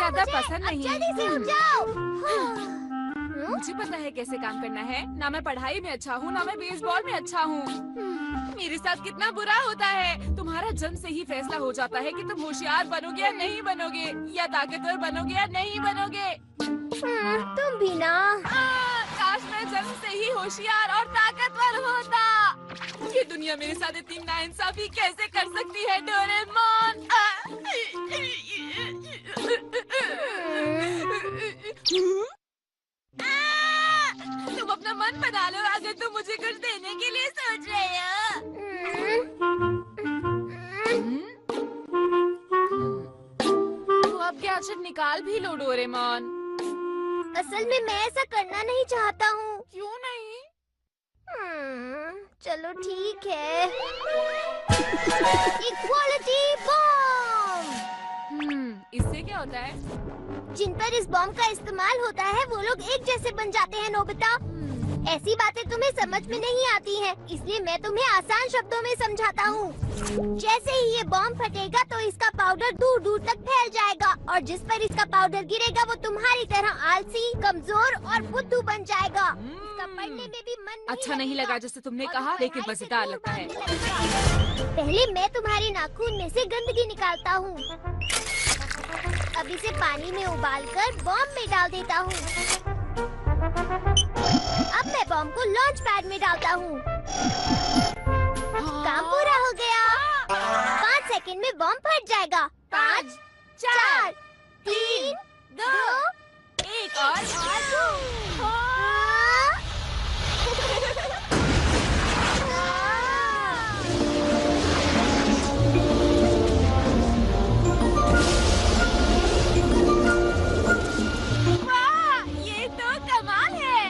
ज्यादा पसंद नहीं। जल्दी से उठ जाओ। मुझे पता है कैसे काम करना है। ना मैं पढ़ाई में अच्छा हूँ, ना मैं बेसबॉल में अच्छा हूँ। मेरे साथ कितना बुरा होता है। तुम्हारा जन्म से ही फैसला हो जाता है कि तुम होशियार बनोगे या नहीं बनोगे, या ताकतवर बनोगे या नहीं बनोगे। तुम भी ना। काश मैं जन्म से ही होशियार और ताकतवर होता। ये दुनिया मेरे साथ इतनी नाइंसाफी कैसे कर सकती है डोरेमोन। तुम अपना मन बना लो अगर तुम मुझे कुछ देने के लिए सोच रहे हो। तो अब गैजेट निकाल भी लो डोरेमोन। असल में मैं ऐसा करना नहीं चाहता हूँ। क्यों नहीं? चलो ठीक है। Equality bomb. इससे क्या होता है? जिन पर इस बॉम्ब का इस्तेमाल होता है वो लोग एक जैसे बन जाते हैं नोबिता। ऐसी बातें तुम्हें समझ में नहीं आती हैं, इसलिए मैं तुम्हें आसान शब्दों में समझाता हूँ। जैसे ही ये बॉम्ब फटेगा तो इसका पाउडर दूर दूर तक फैल जाएगा और जिस पर इसका पाउडर गिरेगा वो तुम्हारी तरह आलसी, कमजोर और बुद्धू बन जाएगा। इसका पढ़ने में भी मन अच्छा नहीं लगा जैसे तुमने कहा, लेकिन मजेदार लगता है। पहले मैं तुम्हारे नाखून में से गंदगी निकालता हूँ। अब इसे पानी में उबालकर बॉम्ब में डाल देता हूँ। अब मैं बॉम्ब को लॉन्च पैड में डालता हूँ। काम पूरा हो गया। 5 सेकंड में बॉम्ब फट जाएगा। 5, 4, 3, 2, 1 और ये तो कमाल है।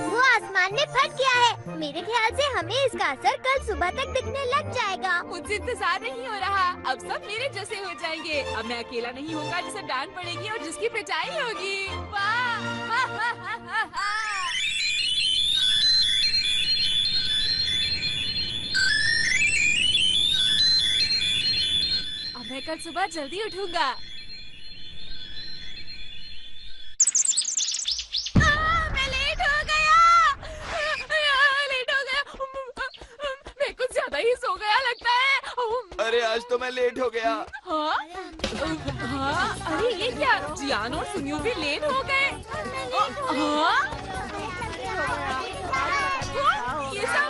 वो आसमान में फट गया है। मेरे ख्याल से हमें इसका असर कल सुबह तक दिखने लग जाएगा। मुझे इंतजार नहीं हो रहा। अब सब मेरे जैसे हो जाएंगे। अब मैं अकेला नहीं होगा जिसे डांट पड़ेगी और जिसकी पिटाई होगी। वाह वाह वाह वाह वाह वाह। अब मैं कल सुबह जल्दी उठूंगा। मैं लेट हो गया। लेट हो गया। मैं कुछ ज्यादा ही सो गया लगता है। अरे आज तो मैं लेट हो गया। हाँ? हाँ? अरे ये क्या? जियान और सुनियो भी लेट हो गए। हाँ? ये सब?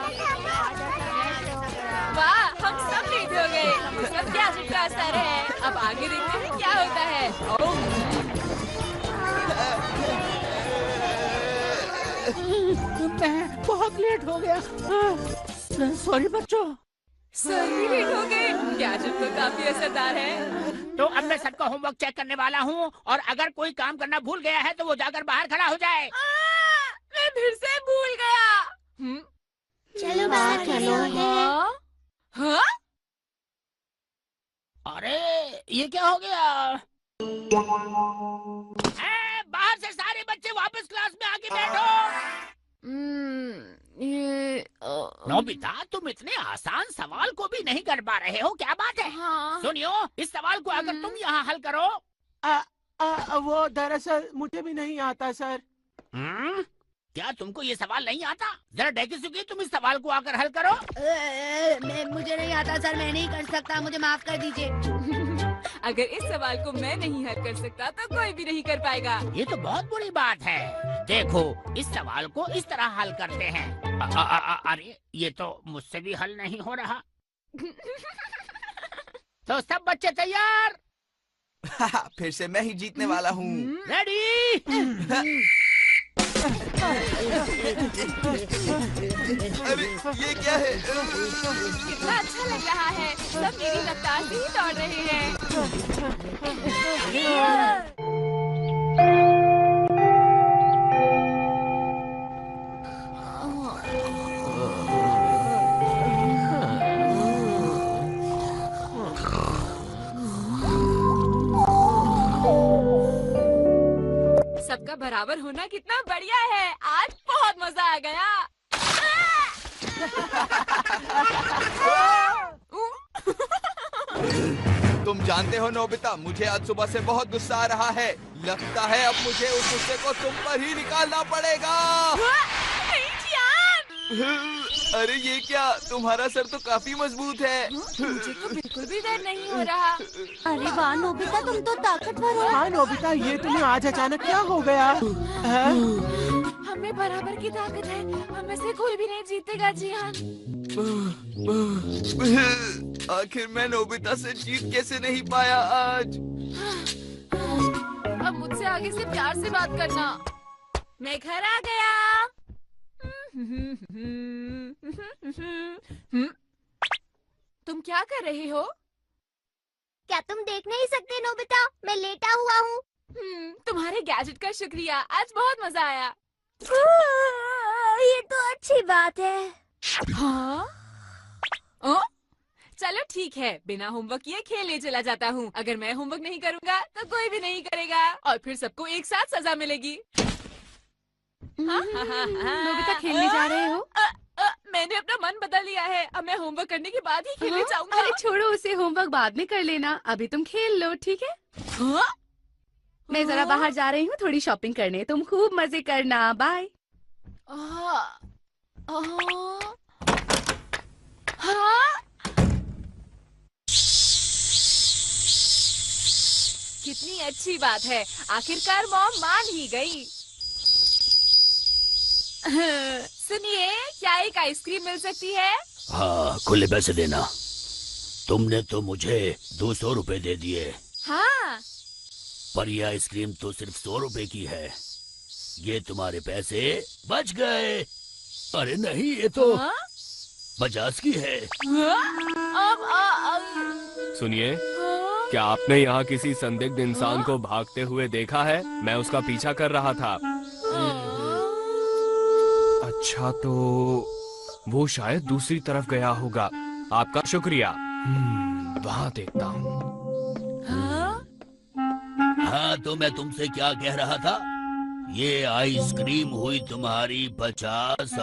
वाह, हम सब लेट हो गए। ये सब गैजेट का असर है। अब आगे देखते हैं क्या होता है। मैं बहुत लेट हो गया। सॉरी बच्चों। सर भी लेट हो गए। गैजेट तो काफी असरदार है। तो अब मैं सबका होमवर्क चेक करने वाला हूँ और अगर कोई काम करना भूल गया है तो वो जाकर बाहर खड़ा हो जाए। मैं फिर से भूल गया। चलो बाहर चलो। हाँ? अरे ये क्या हो गया? बाहर से सारे बच्चे वापस क्लास में आके बैठो। नोबिता, तुम इतने आसान सवाल को भी नहीं कर पा रहे हो, क्या बात है? हाँ। सुनियो, इस सवाल को अगर तुम यहाँ हल करो। वो दरअसल मुझे भी नहीं आता सर। क्या तुमको ये सवाल नहीं आता? जरा डेकिसुकी, तुम इस सवाल को आकर हल करो। मुझे नहीं आता सर, मैं नहीं कर सकता, मुझे माफ कर दीजिए। अगर इस सवाल को मैं नहीं हल कर सकता तो कोई भी नहीं कर पाएगा। ये तो बहुत बुरी बात है। देखो, इस सवाल को इस तरह हल करते हैं। अरे ये तो मुझसे भी हल नहीं हो रहा। तो सब बच्चे तैयार? फिर से मैं ही जीतने वाला हूँ। रेडी? अरे ये क्या है? कितना अच्छा लग रहा है। सब मेरी रफ्तार से ही दौड़ रहे हैं। सबका बराबर बराबर होना कितना बढ़िया है। आज बहुत मजा आ गया। तुम जानते हो नोबिता, मुझे आज सुबह से बहुत गुस्सा आ रहा है। लगता है अब मुझे उस गुस्से को तुम पर ही निकालना पड़ेगा। नहीं जियान। अरे ये क्या, तुम्हारा सर तो काफी मजबूत है। मुझे तो बिल्कुल भी डर नहीं हो रहा। अरे वाह नोबिता, तुम तो ताकतवर हो। हाँ नोबिता, ये तुम्हें आज अचानक क्या हो गया? हाँ? हमें बराबर की ताकत है, हमें से कोई भी नहीं जीतेगा जियान। आखिर मैं नोबिता से जीत कैसे नहीं पाया आज। अब मुझसे आगे से प्यार से बात करना। मैं घर आ गया। तुम क्या कर रहे हो? क्या तुम देख नहीं सकते नोबिता, मैं लेटा हुआ हूँ। तुम्हारे गैजेट का शुक्रिया, आज बहुत मजा आया। ये तो अच्छी बात है। हाँ? ओ? चलो ठीक है, बिना होमवर्क किए खेलने चला जाता हूँ। अगर मैं होमवर्क नहीं करूँगा तो कोई भी नहीं करेगा और फिर सबको एक साथ सजा मिलेगी। नोबिता खेलने जा रहे हो? मैंने अपना मन बदल लिया है, अब मैं होमवर्क करने के बाद ही खेलने जाऊंगा। अरे छोड़ो उसे, होमवर्क बाद में कर लेना, अभी तुम खेल लो, ठीक है? हाँ? मैं जरा बाहर जा रही हूँ थोड़ी शॉपिंग करने, तुम खूब मजे करना, बाय। हाँ? कितनी अच्छी बात है, आखिरकार मॉम मान ही गई। सुनिए, क्या एक आइसक्रीम मिल सकती है? हाँ, खुले पैसे देना। तुमने तो मुझे 200 रुपए दे दिए। हाँ। पर ये आइसक्रीम तो सिर्फ 100 रुपए की है। ये तुम्हारे पैसे बच गए। अरे नहीं, ये तो हाँ? 50 की है। सुनिए, हाँ? क्या आपने यहाँ किसी संदिग्ध इंसान को भागते हुए देखा है? मैं उसका पीछा कर रहा था। अच्छा, तो वो शायद दूसरी तरफ गया होगा। आपका शुक्रिया। वहाँ देखता हूँ। हाँ, तो मैं तुमसे क्या कह रहा था? ये आइसक्रीम हुई तुम्हारी 50।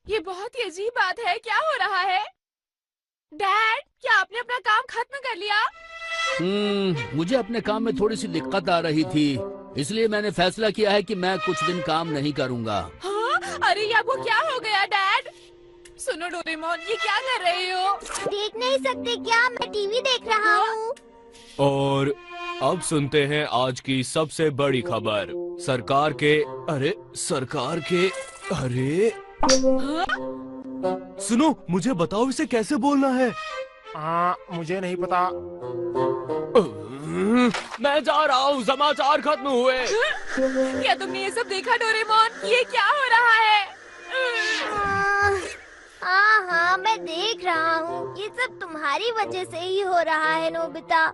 ये बहुत ही अजीब बात है, क्या हो रहा है? डैड, क्या आपने अपना काम खत्म कर लिया? मुझे अपने काम में थोड़ी सी दिक्कत आ रही थी, इसलिए मैंने फैसला किया है कि मैं कुछ दिन काम नहीं करूँगा। हाँ? अरे ये आपको क्या हो गया डैड? सुनो डोरेमोन, ये क्या कर रहे हो? देख नहीं सकते क्या, मैं टीवी देख रहा हूँ। और अब सुनते हैं आज की सबसे बड़ी खबर। सरकार के अरे सुनो, मुझे बताओ इसे कैसे बोलना है। मुझे नहीं पता। मैं जा रहा हूँ, समाचार खत्म हुए। क्या तुमने ये सब देखा डोरेमोन? ये क्या हो रहा है? हाँ, मैं देख रहा हूँ। ये सब तुम्हारी वजह से ही हो रहा है नोबिता।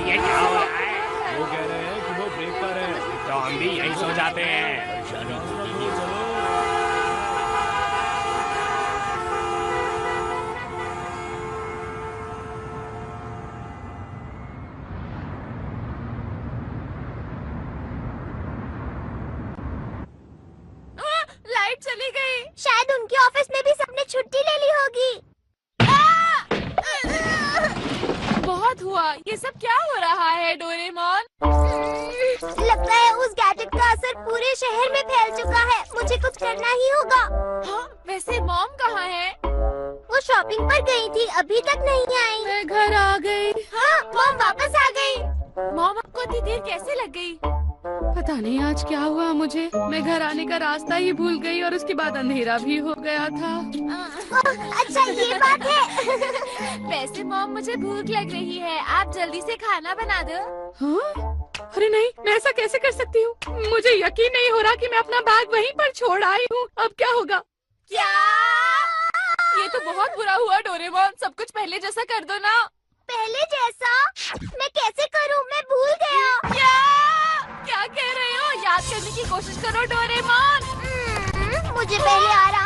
ये क्या हो रहा है? वो कह रहे हैं कि वो ब्रेक पर है, तो हम भी यहीं सो जाते हैं। लाइट चली गई। शायद उनके ऑफिस में भी सबने छुट्टी ले ली होगी। बहुत हुआ, ये सब क्या हो रहा है डोरेमोन? लगता है उस गैजेट का असर पूरे शहर में फैल चुका है। मुझे कुछ करना ही होगा। हाँ, वैसे मॉम कहाँ है? वो शॉपिंग पर गई थी, अभी तक नहीं आई। मैं घर आ गई। हाँ, मॉम वापस आ गई। मॉम आपको इतनी देर कैसे लग गई? पता नहीं आज क्या हुआ मुझे, मैं घर आने का रास्ता ही भूल गई और उसके बाद अंधेरा भी हो गया था। अच्छा ये बात है। वैसे मॉम, मुझे भूख लग रही है, आप जल्दी से खाना बना दो। हाँ? अरे नहीं, मैं ऐसा कैसे कर सकती हूँ? मुझे यकीन नहीं हो रहा कि मैं अपना बैग वहीं पर छोड़ आई हूँ। अब क्या होगा? क्या? ये तो बहुत बुरा हुआ डोरेमोन, सब कुछ पहले जैसा कर दो ना। पहले जैसा? मैं कैसे करूँ? मैं भूल गया। क्या कह रहे हो? याद करने की कोशिश करो डोरेमोन। मुझे पहले आ रहा